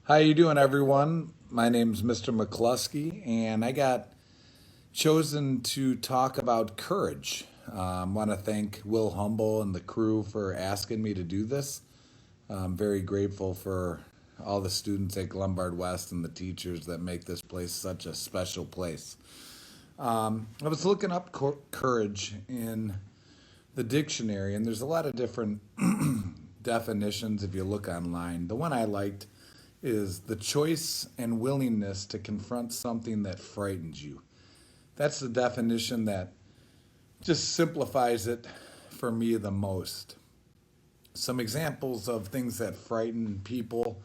How you doing, everyone? My name's Mr. McCluskey, and I got chosen to talk about courage. I want to thank Will Humble and the crew for asking me to do this. I'm very grateful for all the students at Lombard West and the teachers that make this place such a special place. I was looking up courage in the dictionary, and there's a lot of different definitions if you look online. The one I liked is the choice and willingness to confront something that frightens you. That's the definition that just simplifies it for me the most. Some examples of things that frighten people: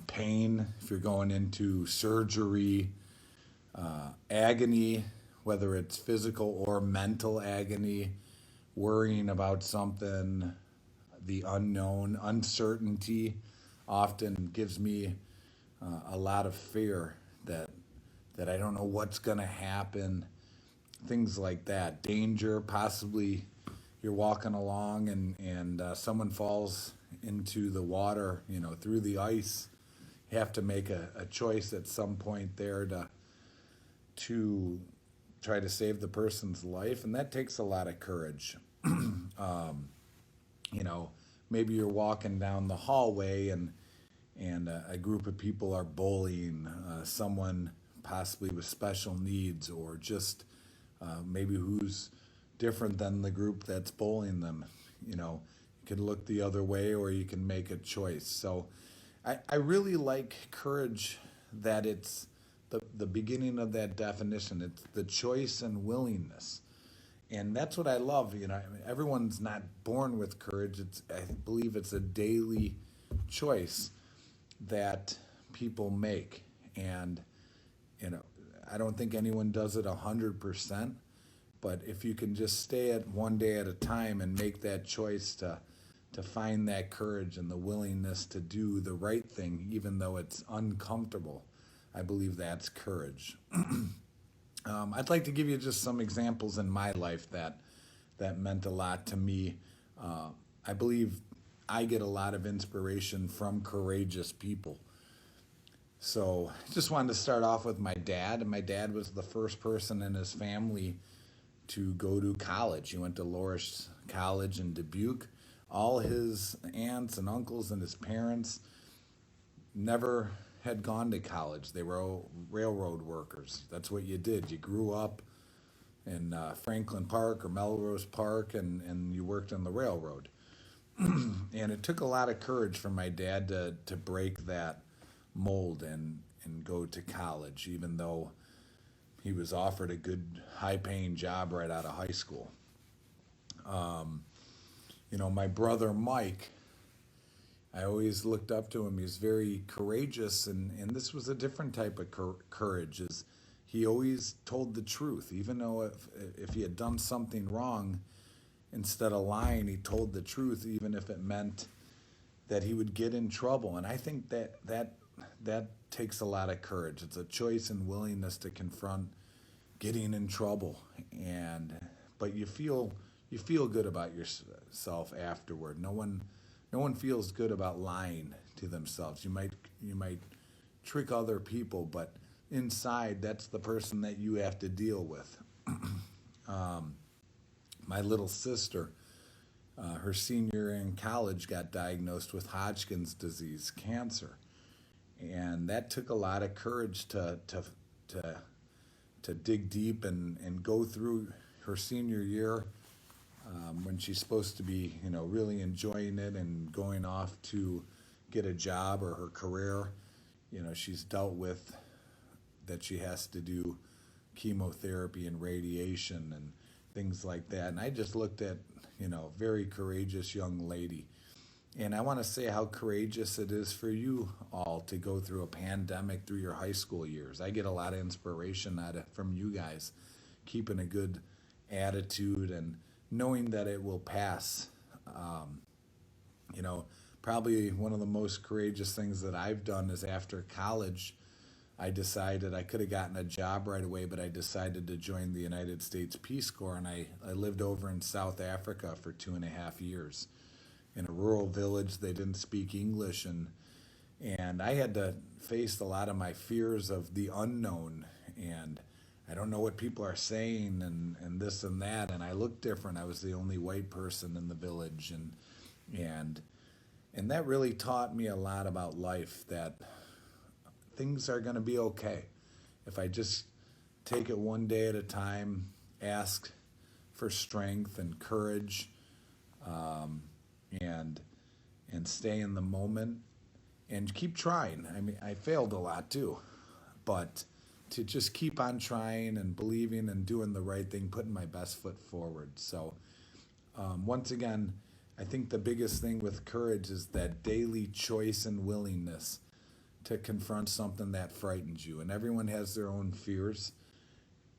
pain, if you're going into surgery, agony, whether it's physical or mental agony, worrying about something, the unknown, uncertainty often gives me a lot of fear that I don't know what's going to happen. Things like that. Danger, possibly you're walking along and someone falls into the water, through the ice. You have to make a choice at some point there to try to save the person's life, and that takes a lot of courage. You know, maybe you're walking down the hallway and a group of people are bullying someone possibly with special needs, or just maybe who's different than the group that's bullying them. You can look the other way or you can make a choice. So I really like courage, that it's the beginning of that definition. It's the choice and willingness. And that's what I love. Everyone's not born with courage. I believe it's a daily choice that people make. And, you know, I don't think anyone does it 100%, but if you can just stay at one day at a time and make that choice to find that courage and the willingness to do the right thing, even though it's uncomfortable, I believe that's courage. I'd like to give you just some examples in my life that meant a lot to me. I believe I get a lot of inspiration from courageous people. So just wanted to start off with my dad. And my dad was the first person in his family to go to college. He went to Loris College in Dubuque. All his aunts and uncles and his parents never had gone to college. They were all railroad workers. That's what you did. You grew up in Franklin Park or Melrose Park, and you worked on the railroad. And it took a lot of courage for my dad to break that mold and go to college, even though he was offered a good, high paying job right out of high school. My brother Mike, I always looked up to him. He's very courageous, and this was a different type of courage. Is he always told the truth, even though if he had done something wrong, instead of lying, he told the truth, even if it meant that he would get in trouble. And I think that takes a lot of courage. It's a choice and willingness to confront getting in trouble, but you feel good about yourself afterward. No one feels good about lying to themselves. You might trick other people, but inside, that's the person that you have to deal with. My little sister, her senior year in college, got diagnosed with Hodgkin's disease, cancer, and that took a lot of courage to dig deep and go through her senior year, when she's supposed to be, really enjoying it and going off to get a job or her career. She's dealt with that she has to do chemotherapy and radiation and things like that. And I just looked at, very courageous young lady. And I want to say how courageous it is for you all to go through a pandemic through your high school years. I get a lot of inspiration from you guys, keeping a good attitude and knowing that it will pass. Um, you know, Probably one of the most courageous things that I've done is after college, I decided I could have gotten a job right away, but I decided to join the United States Peace Corps, and I lived over in South Africa for 2.5 years in a rural village. They didn't speak English, and And I had to face a lot of my fears of the unknown, and I don't know what people are saying, and this and that. And I looked different. I was the only white person in the village, and and that really taught me a lot about life, that things are going to be okay if I just take it one day at a time, ask for strength and courage, and stay in the moment and keep trying. I mean, I failed a lot too, but to just keep on trying and believing and doing the right thing, putting my best foot forward. So, once again, I think the biggest thing with courage is that daily choice and willingness to confront something that frightens you. And everyone has their own fears,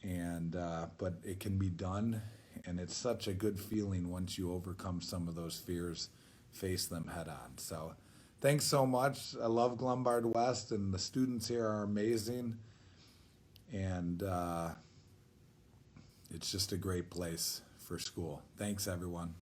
and but it can be done. And it's such a good feeling once you overcome some of those fears, face them head on. So, thanks so much. I love Glenbard West, and the students here are amazing. And it's just a great place for school. Thanks, everyone.